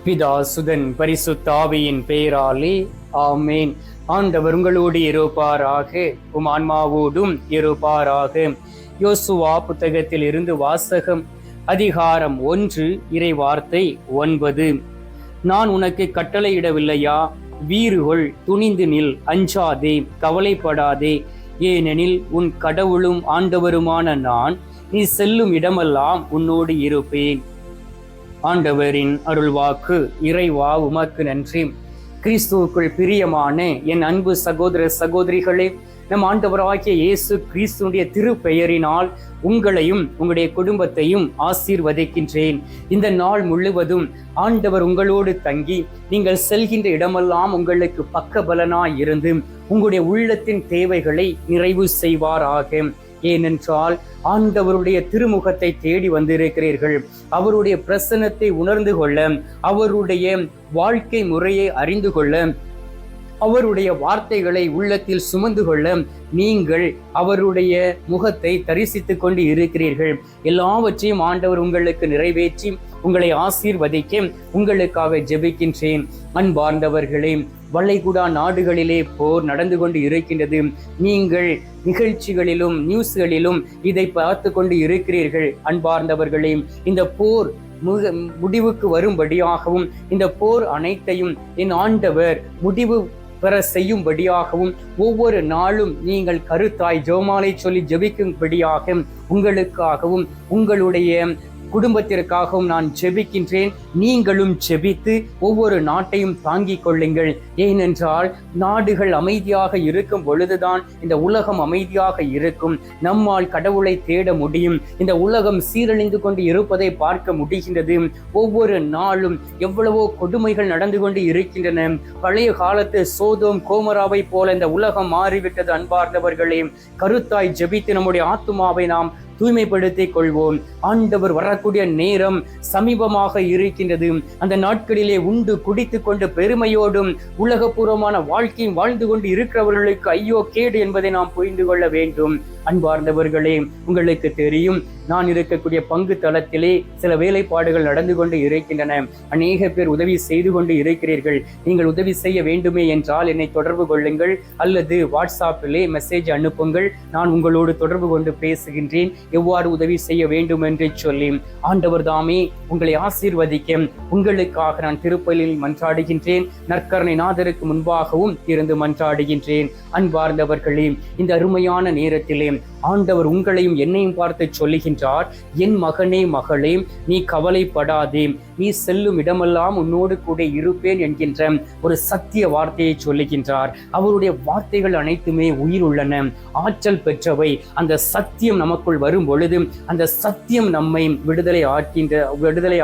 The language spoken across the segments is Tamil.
பிதா சுதன் பரிசுத்த ஆவியின் பெயராலே ஆமேன். ஆண்டவர் உங்களோடு இருப்பாராக, உம் ஆன்மாவோடும் இருப்பாராக. யோசுவா புத்தகத்தில் இருந்து வாசகம். அதிகாரம் 1, இறை வார்த்தை 9. நான் உனக்கு கட்டளையிடவில்லையா? வீறுகொள், துணிந்து நில், அஞ்சாதே, கவலைப்படாதே. ஏனெனில் உன் கடவுளும் ஆண்டவருமான நான் நீ செல்லும் இடமெல்லாம் உன்னோடு இருப்பேன். ஆண்டவரின் அருள்வாக்கு. இறைவா உமக்கு நன்றி. கிறிஸ்துவுக்குள் பிரியமான என் அன்பு சகோதர சகோதரிகளே, நம் ஆண்டவராகிய இயேசு கிறிஸ்துடைய திருப்பெயரினால் உங்களையும் உங்களுடைய குடும்பத்தையும் ஆசீர்வதிக்கின்றேன். இந்த நாள் முழுவதும் ஆண்டவர் உங்களோடு தங்கி நீங்கள் செல்கின்ற இடமெல்லாம் உங்களுக்கு பக்கபலனாய் இருந்து உங்களுடைய உள்ளத்தின் தேவைகளை நிறைவு செய்வாராக. ஏனென்றால் ஆண்டவருடைய திருமுகத்தை தேடி வந்திருக்கிறீர்கள். அவருடைய பிரசன்னத்தை உணர்ந்து கொள்ள, அவருடைய வாழ்க்கை முறையை அறிந்து கொள்ள, அவருடைய வார்த்தைகளை உள்ளத்தில் சுமந்து கொள்ள நீங்கள் அவருடைய முகத்தை தரிசித்துக் கொண்டு இருக்கிறீர்கள். எல்லாவற்றையும் ஆண்டவர் உங்களுக்கு நிறைவேற்றி உங்களை ஆசீர்வதிக்க உங்களுக்காக ஜெபிக்கின்றேன். அன்பார்ந்தவர்களே, வளைகுடா நாடுகளிலே போர் நடந்து கொண்டு இருக்கின்றது. நீங்கள் நிகழ்ச்சிகளிலும் நியூஸ்களிலும் இதை பார்த்து கொண்டு இருக்கிறீர்கள். அன்பார்ந்தவர்களே, இந்த போர் முடிவுக்கு வரும்படியாகவும் இந்த போர் அனைத்தையும் என் ஆண்டவர் முடிவு பெற செய்யும்படியாகவும் ஒவ்வொரு நாளும் நீங்கள் கருத்தாய் ஜெபமாலை சொல்லி ஜெபிக்கும்படியாக உங்களுக்காகவும் உங்களுடைய குடும்பத்திற்காகவும் நான் ஜெபிக்கின்றேன். நீங்களும் ஜெபித்து ஒவ்வொரு நாட்டையும் தாங்கிக் கொள்ளுங்கள். ஏனென்றால் நாடுகள் அமைதியாக இருக்கும் பொழுதுதான் இந்த உலகம் அமைதியாக இருக்கும். நம்மால் கடவுளை தேட முடியும். இந்த உலகம் சீரழிந்து கொண்டு இருப்பதை பார்க்க முடிகின்றது. ஒவ்வொரு நாளும் எவ்வளவோ கொடுமைகள் நடந்து கொண்டு இருக்கின்றன. பழைய காலத்து சோதோம் கோமராவை போல இந்த உலகம் மாறிவிட்டது. அன்பார்ந்தவர்களே, கருத்தாய் ஜெபித்து நம்முடைய ஆத்துமாவை நாம் தூய்மைப்படுத்திக் கொள்வோம். ஆண்டவர் வரக்கூடிய நேரம் சமீபமாக இருக்கின்றது. அந்த நாட்களிலே உண்டு குடித்து கொண்டு பெருமையோடும் உலகபூர்வமான வாழ்க்கையும் வாழ்ந்து கொண்டு இருக்கிறவர்களுக்கு ஐயோ கேடு என்பதை நாம் புரிந்து கொள்ள வேண்டும். அன்பார்ந்தவர்களே, உங்களுக்கு தெரியும், நான் இருக்கக்கூடிய பங்கு தளத்திலே சில வேலைப்பாடுகள் நடந்து கொண்டு இருக்கின்றன. அநேக பேர் உதவி செய்து கொண்டு இருக்கிறீர்கள். நீங்கள் உதவி செய்ய வேண்டுமே என்றால் என்னை தொடர்பு கொள்ளுங்கள், அல்லது வாட்ஸ்அப்பிலே மெசேஜ் அனுப்புங்கள். நான் உங்களோடு தொடர்பு கொண்டு பேசுகின்றேன் எவ்வாறு உதவி செய்ய வேண்டும் என்று சொல்லி. ஆண்டவர் தாமே உங்களை ஆசீர்வதிக்க உங்களுக்காக நான் திருப்பலில் மன்றாடுகின்றேன். நற்கருணை நாதருக்கு முன்பாகவும் இருந்து மன்றாடுகின்றேன். அன்பார்ந்தவர்களே, இந்த அருமையான நேரத்திலே ஆண்டவர் உங்களையும் என்னையும் பார்த்து சொல்லுகின்றார், என் மகனே மகளே, நீ கவலைப்படாதே, நீ செல்லும் இடமெல்லாம் உன்னோடு கூட இருப்பேன் என்கின்ற ஒரு சத்திய வார்த்தையை சொல்லுகின்றார். அவருடைய வார்த்தைகள் அனைத்துமே உயிர் உள்ளன, ஆற்றல் பெற்றவை. அந்த சத்தியம் நமக்குள் வரும் பொழுது அந்த சத்தியம் நம்மை விடுதலை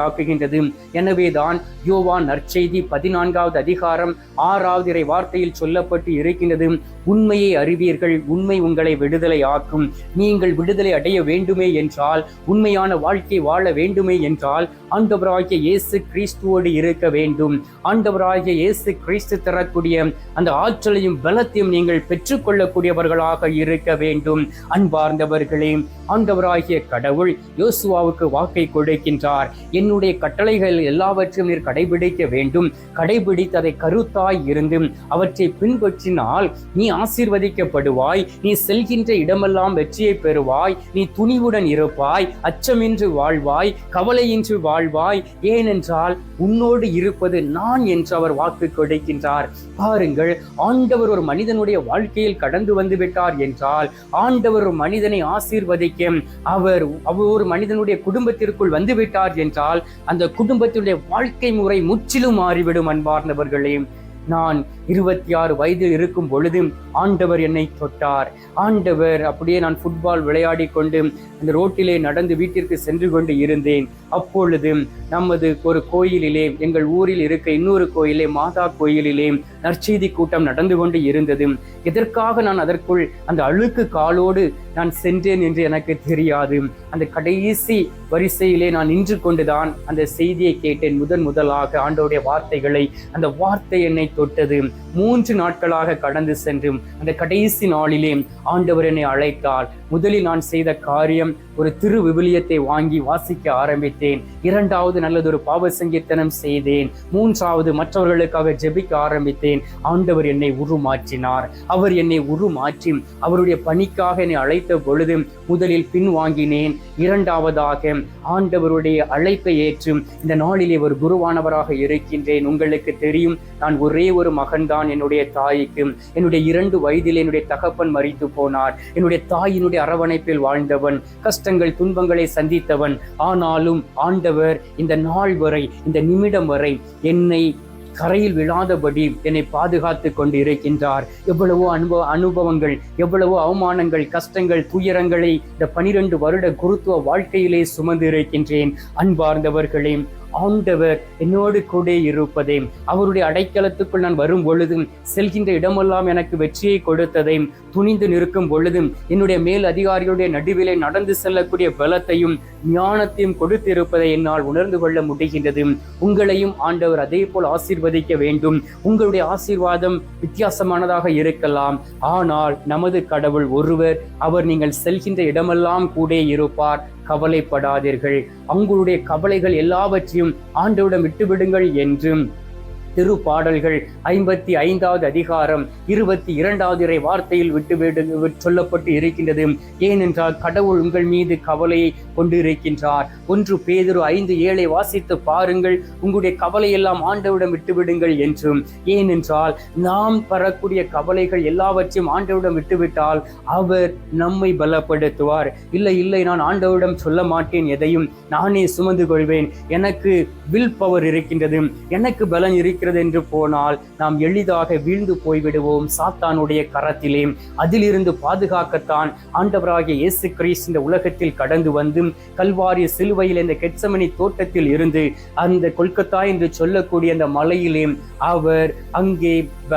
ஆக்குகின்றது. எனவேதான் யோவான் நற்செய்தி 14வது அதிகாரம் 6வது இறை வார்த்தையில் சொல்லப்பட்டு இருக்கின்றது, உண்மையை அறிவீர்கள், உண்மை உங்களை விடுதலை ஆக்கும். நீங்கள் விடுதலை அடைய வேண்டுமே என்றால், உண்மையான வாழ்க்கை வாழ வேண்டுமே என்றால் ஆண்டவராகிய இயேசு கிறிஸ்துவோடு இருக்க வேண்டும். ஆண்டவராகிய இயேசு கிறிஸ்து தரக்கூடிய அந்த ஆற்றலையும் பலத்தையும் நீங்கள் பெற்றுக்கொள்ளக்கூடியவர்களாக இருக்க வேண்டும். அன்பார்ந்தவர்களே, ஆண்டவராகிய கடவுள் யோசுவாவுக்கு வாக்கை கொடுக்கின்றார். என்னுடைய கட்டளைகள் எல்லாவற்றையும் நீர் கடைபிடிக்க வேண்டும். கடைபிடித்து அதை கருத்தாய் இருந்து அவற்றை பின்பற்றினால் நீ ஆசீர்வதிக்கப்படுவாய். நீ செல்கின்ற இடமெல்லாம் வெற்றியை பெறுவாய். நீ துணிவுடன் இருப்பாய், அச்சமின்றி வாழ்வாய், கவலையின்றி வாழ்வாய். ஏனென்றால் உன்னோடு இருப்பது நான் என்று அவர் வாக்கு கொடுக்கின்றார். பாருங்கள், ஆண்டவர் ஒரு மனிதனுடைய வாழ்க்கையில் கடந்து வந்து விட்டார் என்றால், ஆண்டவர் ஒரு மனிதனை ஆசீர்வதிக்க அவர் ஒரு மனிதனுடைய குடும்பத்திற்குள் வந்துவிட்டார் என்றால் அந்த குடும்பத்தினுடைய வாழ்க்கை முறை முற்றிலும் மாறிவிடும். அன்பார்ந்தவர்களே, நான் 26 வயதில் இருக்கும் பொழுது ஆண்டவர் என்னை தொட்டார். ஆண்டவர் அப்படியே நான் ஃபுட்பால் விளையாடி கொண்டு அந்த ரோட்டிலே நடந்து வீட்டிற்கு சென்று கொண்டு இருந்தேன். அப்பொழுது நமது ஒரு கோயிலிலே, எங்கள் ஊரில் இருக்க இன்னொரு கோயிலே, மாதா கோயிலிலே நற்செய்தி கூட்டம் நடந்து கொண்டு இருந்தது. எதற்காக நான் அதற்குள் அந்த அழுக்கு காலோடு நான் சென்றேன் என்று எனக்கு தெரியாது. அந்த கடைசி வரிசையிலே நான் நின்று கொண்டுதான் அந்த செய்தியை கேட்டேன். முதலாக ஆண்டவருடைய வார்த்தைகளை. அந்த வார்த்தை என்னை தொட்டது. 3 நாட்களாக கடந்து சென்று அந்த கடைசி நாளிலே ஆண்டவர் என்னை அழைத்தார். முதலில் நான் செய்த காரியம் ஒரு திரு விவிலியத்தை வாங்கி வாசிக்க ஆரம்பித்தேன். இரண்டாவது நல்லதொரு பாவ சங்கீர்த்தனம் செய்தேன். மூன்றாவது மற்றவர்களுக்காக ஜெபிக்க ஆரம்பித்தேன். ஆண்டவர் என்னை உருமாற்றினார். அவர் என்னை உருமாற்றி அவருடைய பணிக்காக என்னை அழைத்த பொழுது முதலில் பின்வாங்கினேன். இரண்டாவதாக ஆண்டவருடைய அழைப்பை ஏற்று இந்த நாளிலே ஒரு குருவானவராக இருக்கின்றேன். உங்களுக்கு தெரியும், நான் ஒரே ஒரு மகன்தான் என்னுடைய தாய்க்கு. என்னுடைய 2 வயதில் என்னுடைய தகப்பன் மரித்து போனார். என்னுடைய தாயினுடைய அரவணைப்பில் வாழ்ந்தவன், கஷ்டங்கள் துன்பங்களை சந்தித்தவன். ஆனாலும் ஆண்டவர் இந்த நாள் வரை, இந்த நிமிடம் வரை என்னை கரையில் விழாதபடி என்னை பாதுகாத்து கொண்டு இருக்கின்றார். எவ்வளவோ அனுபவங்கள், எவ்வளவோ அவமானங்கள், கஷ்டங்கள், துயரங்களை இந்த 12 வருட குருத்துவ வாழ்க்கையிலே சுமந்து இருக்கின்றேன். அன்பார்ந்தவர்களே, ஆண்டவர் என்னோடு கூட இருப்பதே, அவருடைய அடைக்கலத்துக்குள் நான் வரும் பொழுதும், செல்கின்ற இடமெல்லாம் எனக்கு வெற்றியை கொடுத்ததையும், துணிந்து நிற்கும் பொழுதும் என்னுடைய மேல் அதிகாரிகளுடைய நடுவிலே நடந்து செல்லக்கூடிய பலத்தையும் ஞானத்தையும் கொடுத்திருப்பதை என்னால் உணர்ந்து கொள்ள முடிகின்றது. உங்களையும் ஆண்டவர் அதே போல் ஆசீர்வதிக்க வேண்டும். உங்களுடைய ஆசீர்வாதம் வித்தியாசமானதாக இருக்கலாம், ஆனால் நமது கடவுள் ஒருவர். அவர் நீங்கள் செல்கின்ற இடமெல்லாம் கூட இருப்பார். கவலைப்படாதீர்கள். உங்களுடைய கவலைகள் எல்லாவற்றையும் ஆண்டவரிடம் விட்டுவிடுங்கள் என்றும் திருப்பாடல்கள் 55வது அதிகாரம் 22வது வார்த்தையில் சொல்லப்பட்டு இருக்கின்றது. ஏனென்றால் கடவுள் உங்கள் மீது கவலையை கொண்டு இருக்கின்றார். 1 பேதுரு 5:7 வாசித்து பாருங்கள். உங்களுடைய கவலையெல்லாம் ஆண்டவரிடம் விட்டுவிடுங்கள் என்றும். ஏனென்றால் நாம் பெறக்கூடிய கவலைகள் எல்லாவற்றையும் ஆண்டவரிடம் விட்டுவிட்டால் அவர் நம்மை பலப்படுத்துவார். இல்லை, நான் ஆண்டவரிடம் சொல்ல மாட்டேன், எதையும் நானே சுமந்து கொள்வேன், எனக்கு வில் பவர் இருக்கின்றது, எனக்கு பலன் இருக்கிறது என்று போனால் நாம் எளிதாக வீழ்ந்து போய்விடுவோம் சாத்தானுடைய கரத்திலே. அதிலிருந்து பாதுகாக்கத்தான் ஆண்டவராகிய இயேசு கிறிஸ்து இந்த உலகத்தில் கடந்து வந்து கல்வாரி சிலுவையில் இந்த கெத்செமனி தோட்டத்தில் இருந்து அந்த கொல்கத்தா என்று சொல்லக்கூடிய அந்த மலையிலே அவர் அங்கே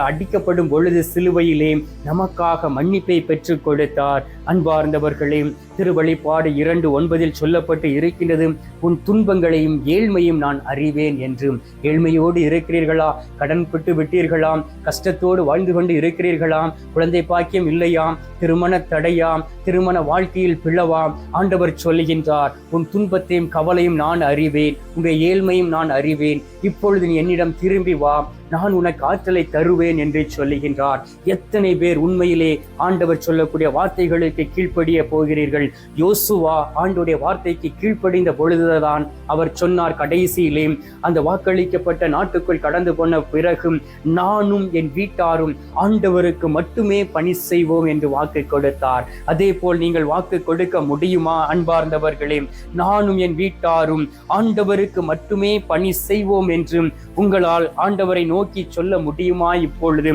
அடிக்கப்படும் பொழுது சிலுவையிலே நமக்காக மன்னிப்பை பெற்றுக் கொடுத்தார். அன்பார்ந்தவர்களே, திருவெளிப்பாடு 2:9 சொல்லப்பட்டு இருக்கின்றது, உன் துன்பங்களையும் ஏழ்மையும் நான் அறிவேன் என்று. ஏழ்மையோடு இருக்கிறீர்களா? கடன் பட்டு விட்டீர்களாம்? கஷ்டத்தோடு வாழ்ந்து கொண்டு இருக்கிறீர்களாம்? குழந்தை பாக்கியம் இல்லையாம்? திருமண தடையாம்? திருமண வாழ்க்கையில் பிளவாம்? ஆண்டவர் சொல்லுகின்றார், உன் துன்பத்தையும் கவலையும் நான் அறிவேன், உன்னுடைய ஏழ்மையும் நான் அறிவேன். இப்பொழுது நீ என்னிடம் திரும்பி வா, நான் உனக்கு ஆற்றலை தருவேன் என்று சொல்லுகின்றார். எத்தனை பேர் உண்மையிலே ஆண்டவர் சொல்லக்கூடிய வார்த்தைகளுக்கு கீழ்ப்படிய போகிறீர்கள்? யோசுவா ஆண்டவருடைய வார்த்தைக்கு கீழ்ப்படிந்த பொழுதுதான் அவர் சொன்னார், கடைசியிலே அந்த வாக்களிக்கப்பட்ட நாட்டுக்குள் கடந்து போன பிறகு நானும் என் வீட்டாரும் ஆண்டவருக்கு மட்டுமே பணி செய்வோம் என்று வாக்கு கொடுத்தார். அதே போல் நீங்கள் வாக்கு கொடுக்க முடியுமா? அன்பார்ந்தவர்களே, நானும் என் வீட்டாரும் ஆண்டவருக்கு மட்டுமே பணி செய்வோம் என்று உங்களால் ஆண்டவரை நோக்கி சொல்ல முடியுமா? இப்பொழுது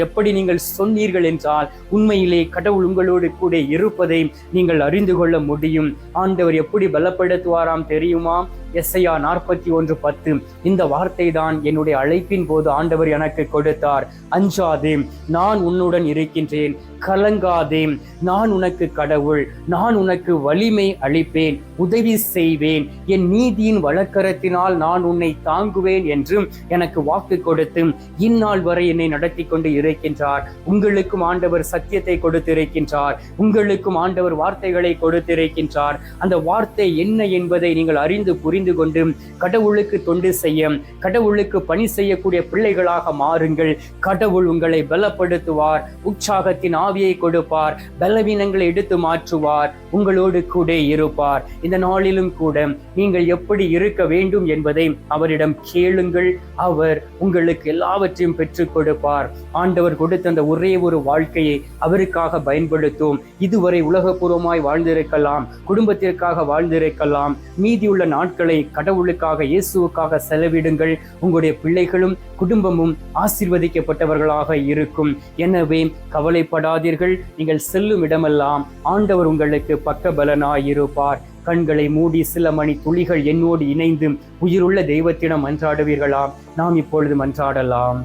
எப்படி நீங்கள் சொன்னீர்கள் என்றால் உண்மையிலே கடவுள் உங்களோடு கூட இருப்பதை நீங்கள் அறிந்து கொள்ள முடியும். ஆண்டவர் எப்படி பலப்படுத்துவாராம் தெரியுமா? எஸ்ஐயா 41:10 இந்த வார்த்தை தான் என்னுடைய அழைப்பின் போது ஆண்டவர் எனக்கு கொடுத்தார். அஞ்சாதே, நான் உன்னுடன் இருக்கின்றேன், கலங்காதே, நான் உனக்கு கடவுள், நான் உனக்கு வலிமை அளிப்பேன், உதவி செய்வேன், என் நீதியின் வழக்கரத்தினால் நான் உன்னை தாங்குவேன் என்று எனக்கு வாக்கு கொடுத்து இந்நாள் வரை என்னை நடத்தி கொண்டு இருக்கின்றார். உங்களுக்கும் ஆண்டவர் சத்தியத்தை கொடுத்திருக்கின்றார். உங்களுக்கும் ஆண்டவர் வார்த்தைகளை கொடுத்திருக்கின்றார். அந்த வார்த்தை என்ன என்பதை நீங்கள் அறிந்து புரிந்து கொண்டு கடவுளுக்கு தொண்டு செய்ய, கடவுளுக்கு பணி செய்யக்கூடிய பிள்ளைகளாக மாறுங்கள். கடவுள் உங்களை பலப்படுத்துவார், உற்சாகத்தின் ஆவியை கொடுப்பார், பலவீனங்களை எடுத்து மாற்றுவார், உங்களோடு கூட இருப்பார். இந்த நாளிலும் கூட நீங்கள் எப்படி இருக்க வேண்டும் என்பதை அவரிடம் கேளுங்கள். அவர் உங்களுக்கு எல்லாவற்றையும் பெற்றுக் கொடுப்பார். ஆண்டவர் கொடுத்த அந்த ஒரே ஒரு வாழ்க்கையை அவருக்காக பயன்படுத்தும். இதுவரை உலகபூர்வமாய் வாழ்ந்திருக்கலாம், குடும்பத்திற்காக வாழ்ந்திருக்கலாம். மீதியுள்ள நாட்களை கடவுளுக்காக, இயேசுவுக்காக செலவிடுங்கள். உங்களுடைய பிள்ளைகளும் குடும்பமும் ஆசீர்வதிக்கப்பட்டவர்களாக இருக்கும். எனவே கவலைப்படாதீர்கள். நீங்கள் செல்லும் இடமெல்லாம் ஆண்டவர் உங்களுக்கு பக்கபலனாயிருப்பார். கண்களை மூடி சில மணி துளிகள் என்னோடு இணைந்து உயிருள்ள தெய்வத்திடம் மன்றாடுவீர்களா? நாம் இப்பொழுது மன்றாடலாம்.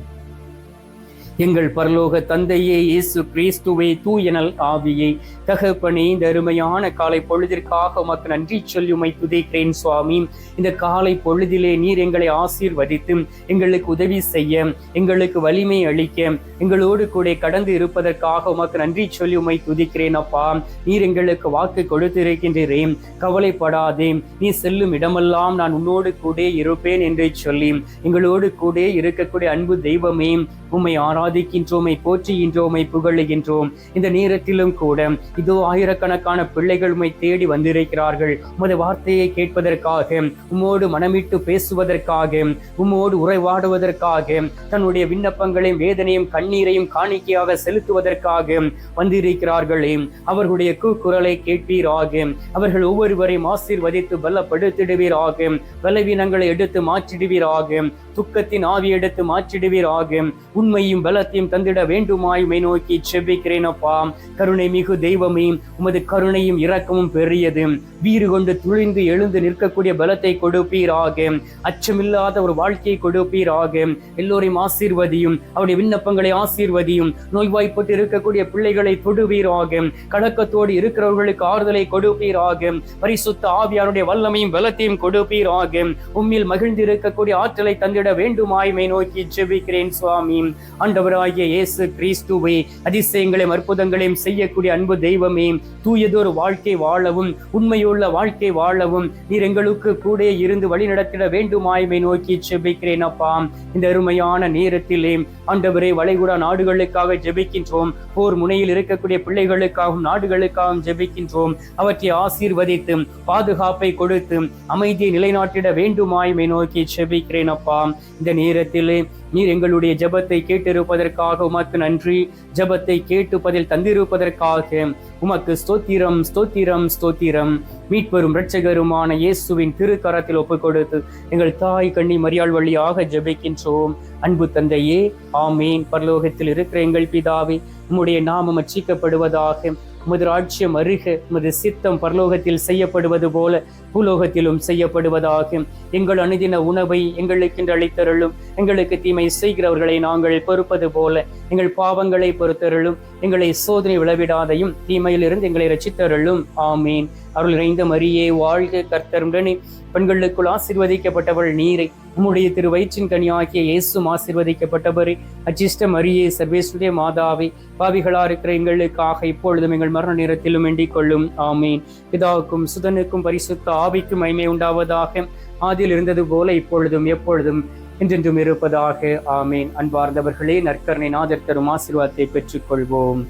எங்கள் பரலோக தந்தையே, இயேசு கிறிஸ்துவே, தூயனல் ஆவியை, தகப்பனே, இந்த அருமையான காலை பொழுதிற்காக உமக்கு நன்றி சொல்லி உம்மை துதிக்கிறேன் சுவாமி. இந்த காலை பொழுதிலே நீர் எங்களை ஆசீர்வதித்து எங்களுக்கு உதவி செய்ய, எங்களுக்கு வலிமை அளிக்க, எங்களோடு கூட கடந்து இருப்பதற்காக உமக்கு நன்றி சொல்லி உம்மை துதிக்கிறேன் அப்பா. நீர் எங்களுக்கு வாக்கு கொடுத்திருக்கின்றீரே, கவலைப்படாதே, நீ செல்லும் இடமெல்லாம் நான் உன்னோடு கூட இருப்பேன் என்று சொல்லி எங்களோடு கூட இருக்கக்கூடிய அன்பு தெய்வமே, உம்மை ஆராதிக்கின்றோமை, போற்றுகின்றோமை, புகழுகின்றோம். இந்த நேரத்திலும் கூட இதோ ஆயிரக்கணக்கான பிள்ளைகள் உம்மை தேடி வந்திருக்கிறார்கள். உமது வார்த்தையை கேட்பதற்காக, உம்மோடு மனமிட்டு பேசுவதற்காக, உம்மோடு உரைவாடுவதற்காக, தன்னுடைய விண்ணப்பங்களையும் வேதனையும் கண்ணீரையும் காணிக்கையாக செலுத்துவதற்காக வந்திருக்கிறார்களே. அவர்களுடைய கூக்குரலை கேட்பீராக. அவர்கள் ஒவ்வொருவரையும் ஆசீர்வதித்து பலப்படுத்திடுவீராக. பலவீனங்களை எடுத்து மாற்றிடுவீராக. துக்கத்தின் ஆவி எடுத்து மாற்றிடுவீராக. உண்மையும் பலத்தையும் தந்திட வேண்டுமாய் நோக்கி செபிக்கிறேன் அப்பா. கருணை மிகு தெய்வமே, உமது கருணையும் இரக்கமும் பெரியது. வீறு கொண்டு துளிந்து எழுந்து நிற்கக்கூடிய பலத்தை கொடுப்பீராக. அச்சமில்லாத ஒரு வாழ்க்கையை கொடுப்பீராக. எல்லோரையும் ஆசீர்வதியும். அவருடைய விண்ணப்பங்களை ஆசீர்வதியும். நோய்வாய்ப்பட்டு இருக்கக்கூடிய பிள்ளைகளை தொடுவீராக. கலக்கத்தோடு இருக்கிறவர்களுக்கு ஆறுதலை கொடுப்பீராக. பரிசுத்த ஆவியாருடைய வல்லமையும் பலத்தையும் கொடுப்பீராக. உம்மில் மகிழ்ந்து இருக்கக்கூடிய ஆற்றலை தந்திட வேண்டுமாய் நோக்கி செபிக்கிறேன் சுவாமி. ஆண்டவராகிய இயேசு கிறிஸ்துவே, அதிசயங்களையும் அற்புதங்களையும் செய்யக்கூடிய அன்பு தெய்வமே, தூயதொரு வாழ்க்கை வாழவும், உண்மையுள்ள வாழ்க்கை வாழவும் நீர் எங்களுக்கு கூட இருந்து வழி நடத்திட வேண்டுமாய் நோக்கி செபிக்கிறேன் அப்பா. இந்த அருமையான நேரத்திலே ஆண்டவரே, வளைகுடா நாடுகளுக்காக ஜெபிக்கின்றோம். போர் முனையில் இருக்கக்கூடிய பிள்ளைகளுக்காகவும் நாடுகளுக்காகவும் ஜெபிக்கின்றோம். அவற்றை ஆசீர்வதித்து பாதுகாப்பை கொடுத்து அமைதியை நிலைநாட்டிட வேண்டுமாய் நோக்கி ஜெபிக்கிறேன் அப்பா. இந்த நேரத்திலே நீர் எங்களுடைய ஜெபத்தை கேட்டிருப்பதற்காக உமக்கு நன்றி. ஜெபத்தை கேட்டு பதில் தந்திருப்பதற்காக உமக்கு ஸ்தோத்திரம், ஸ்தோத்திரம், ஸ்தோத்திரம். மீட்பெரும் இரட்சகருமான இயேசுவின் திருக்கரத்தில் ஒப்புக் கொடுத்து எங்கள் தாய் கண்ணி மரியாள் வழியாக ஜெபிக்கின்றோம். அன்பு தந்தையே, ஆமீன். பரலோகத்தில் இருக்கிற எங்கள் பிதாவே, உம்முடைய நாமம் அர்ச்சிக்கப்படுவதாக. உமது ராஜ்யம் அருக. உமது சித்தம் பரலோகத்தில் செய்யப்படுவது போல பூலோகத்திலும் செய்யப்படுவதாக. எங்கள் அனுதின உணவை எங்களுக்கு அளித்தருளும். எங்களுக்கு தீமை செய்கிறவர்களை நாங்கள் பொறுப்பது போல எங்கள் பாவங்களை பொறுத்தருளும். எங்களை சோதனை விளைவிடாதையும் தீமையிலிருந்து எங்களை ரட்சித்தருளும். ஆமீன். அருள் நிறைந்த மரியே வாழ்க, கர்த்தர் உடனே, பெண்களுக்குள் ஆசீர்வதிக்கப்பட்டவள் நீரை. உம்முடைய திரு வயிற்றின் கனியாகிய இயேசும் ஆசீர்வதிக்கப்பட்டவரே. அச்சிஷ்ட மரியே, சர்வேசுடைய மாதாவே, பாவிகளா இருக்கிற எங்களுக்காக இப்பொழுதும் எங்கள் மரண நேரத்திலும் வேண்டிக் கொள்ளும். ஆமீன். பிதாவுக்கும் சுதனுக்கும் பரிசுத்த ஆவிக்கும் மகிமை உண்டாவதாக. ஆதியில் இருந்தது போல இப்பொழுதும் எப்பொழுதும் என்றென்றும் இருப்பதாக. ஆமீன். அன்பார்ந்தவர்களே, நற்கருணை நாதர் தரும் ஆசீர்வாதத்தை பெற்றுக் கொள்வோம்.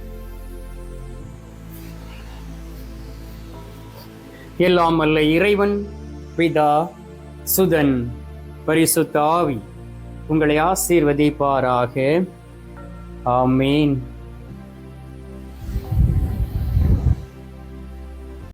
எல்லாம் அல்ல இறைவன், பிதா, சுதன், பரிசுத்த ஆவி உங்களை ஆசீர்வதிப்பாராக. ஆமீன்.